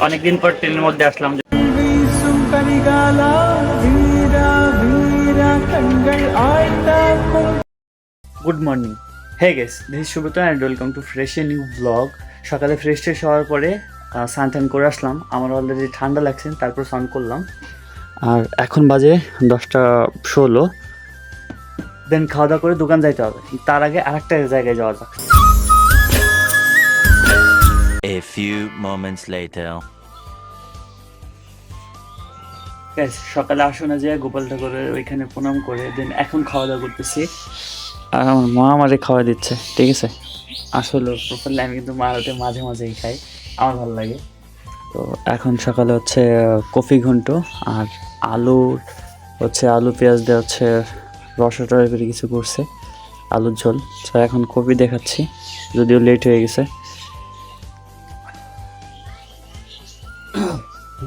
অনেকদিন পর ট্রেনের মধ্যে আসলাম। Good morning, hey guys, this is Subrata and welcome to fresh a new blog. সকালে ফ্রেশ ট্রেশ হওয়ার পরে স্নান টান করে আসলাম। আমার অলরেডি ঠান্ডা লাগছে, তারপর স্নান করলাম। আর এখন বাজে 10টা 16। দেন খাওয়া দাওয়া করে দোকান যাইতে হবে। তার আগে আরেকটা জায়গায় যাওয়া যাক। A few moments later. সকালে আসনে যে গোপাল ঠাকুরের ওইখানে প্রণাম করে দেন এখন খাওয়া দাওয়া করতেছি। আর আমার মা আমারে খাওয়া দিচ্ছে, ঠিক আছে। আসলে প্রপারলি আমি কিন্তু মার হাতে মাঝে মাঝেই খাই, আমার ভালো লাগে। তো এখন সকালে হচ্ছে কফি ঘন্ট আর আলুর আলু পেঁয়াজ দিয়ে রসা টাইপের কিছু করছে, আলুর ঝোল। তো এখন কফি দেখাচ্ছি, যদিও লেট হয়ে গেছে।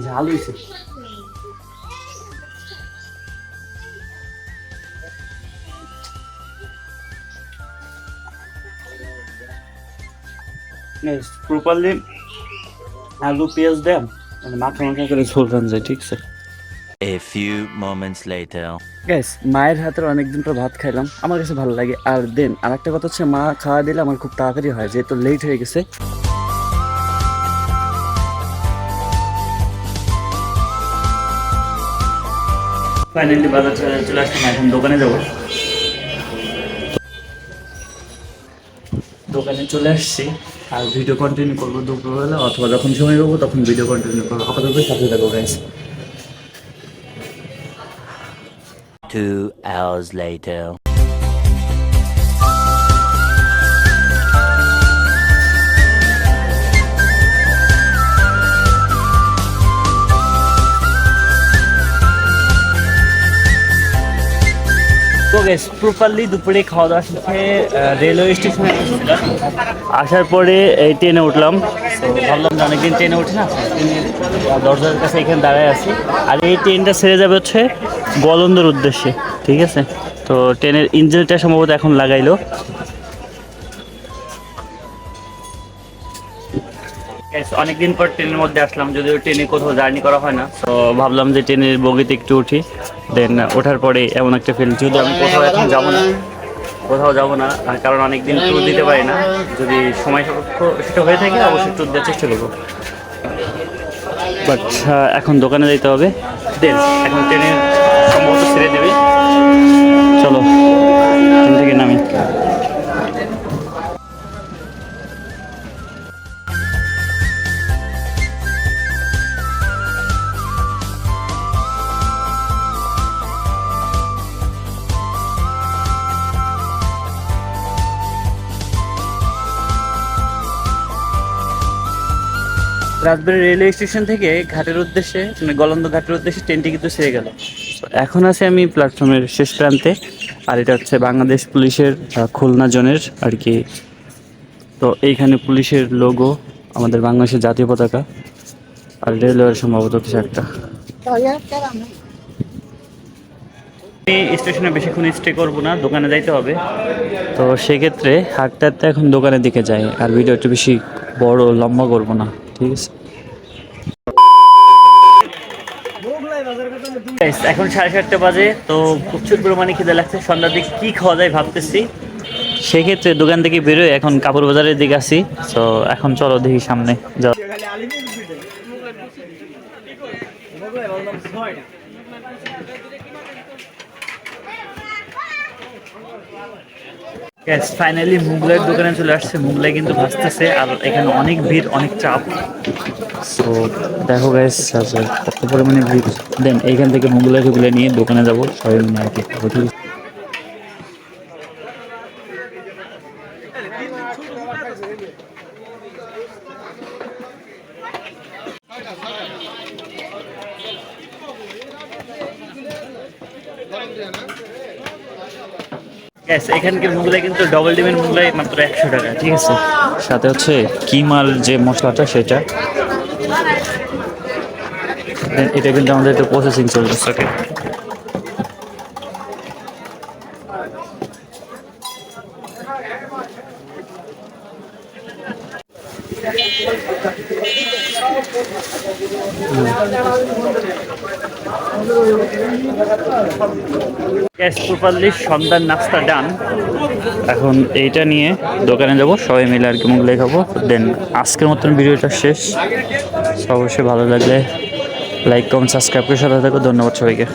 ঝাল হয়েছে। প্রপারলি আলু পেঁয়াজ দেন মানে মাখা মাখা করে ঝোল রান যায়, ঠিক আছে। A few moments later. Gas মায়ের হাতের অনেকদিন পর ভাত খাইলাম, আমার কাছে ভালো লাগে। আর দেন আর একটা কথা হচ্ছে, মা খাওয়া দিলে আমার খুব তাড়াতাড়ি হয়, যেহেতু লেট হয়ে গেছে। ফাইনালি বাজার চলে আসলাম, এখন দোকানে যাবো। দোকানে চলে আসছি আর ভিডিও কন্টিনিউ করবো দুপুরবেলা, অথবা যখন সময় পাবো তখন ভিডিও কন্টিনিউ করবো। আপাতত সাথে থাকবো গাইস। 2 hours later. তো গাইস প্রপারলি দুপুরে খাওয়া দাওয়া শেষে রেলওয়ে স্টেশনে এসেছিলাম। আসার পরে এই ট্রেনে উঠলাম। তো ভাবলাম যে অনেকদিন ট্রেনে উঠি না, দরজার কাছে এখানে দাঁড়ায় আছি। আর এই ট্রেনটা ছেড়ে যাবে হচ্ছে গোয়ালন্দার উদ্দেশ্যে, ঠিক আছে। তো ট্রেনের ইঞ্জিনটা সম্ভবত এখন লাগাইলো। অনেকদিন পর ট্রেনের মধ্যে আসলাম, যদিও ট্রেনে কোথাও জার্নি করা হয় না। তো ভাবলাম যে ট্রেনের বগিতে একটু উঠি। দেন ওঠার পরে এমন একটা ফিল, যদি আমি কোথাও এখন যাবো না, কারণ অনেকদিন ট্যুর দিতে পারি না। যদি সময় সাপেক্ষ সেটা হয়ে থাকে অবশ্যই ট্যুর দেওয়ার চেষ্টা করবো। বাট এখন দোকানে যেতে হবে। দেন এখন ট্রেনে সম্ভবত ছেড়ে দেবে। চলো ট্রেন থেকে নামি। রাজবাড়ী রেলওয়ে স্টেশন থেকে ঘাটের উদ্দেশ্যে, মানে গলন্দ ঘাটের উদ্দেশ্যে ট্রেনটি কিন্তু ছেড়ে গেল। এখন আছি আমি প্ল্যাটফর্মের শেষ প্রান্তে। আর এটা হচ্ছে বাংলাদেশ পুলিশের খুলনা জোনের আর কি। তো এইখানে পুলিশের লোগো, আমাদের বাংলাদেশের জাতীয় পতাকা, আর রেলওয়ের সম্ভবত কিছু একটা। আমি স্টেশনে বেশিক্ষণ স্টে করবো না, দোকানে যাইতে হবে। তো সেক্ষেত্রে হাঁটতে হাঁটতে এখন দোকানের দিকে যাই, আর ভিডিও একটু বেশি বড় লম্বা করবো না, ঠিক আছে। এখন 7:30 বাজে। তো প্রচুর পরিমাণে খিদে লাগছে, সন্ধ্যার দিকে কী খাওয়া যায় ভাবতেছি। সেক্ষেত্রে দোকান থেকে বেরোয় এখন কাপড় বাজারের দিকে আসি। তো এখন চলো দেখি সামনে যাও। ফাইনালি মুগলাইয়ের দোকানে চলে আসছে। মুগলাই কিন্তু ভাসতেছে, আর এখানে অনেক ভিড়, অনেক চাপ। তো দেখো গাইস কত পরিমাণে ভিড়। দেন এইখান থেকে মুগলাইগুলো নিয়ে দোকানে যাবো সবাই মিলে আর কি। এখানকার মুগলাই কিন্তু ডবল ডিমের মুগলাই মাত্র 100 টাকা, ঠিক আছে। সাথে হচ্ছে কিমার যে মশলাটা সেটা। এটা কিন্তু আমাদের একটু প্রসেসিং চলতেছে। প্রপারলি সন্ধ্যার নাস্তা ডান। এখন এইটা নিয়ে দোকানে যাবো, সবাই মিলে আর কি মুগলে খাবো। দেন আজকের মতন ভিডিওটা শেষ। অবশ্যই ভালো লাগলে লাইক কমেন্ট সাবস্ক্রাইব করে সাথে থাকো। ধন্যবাদ সবাইকে।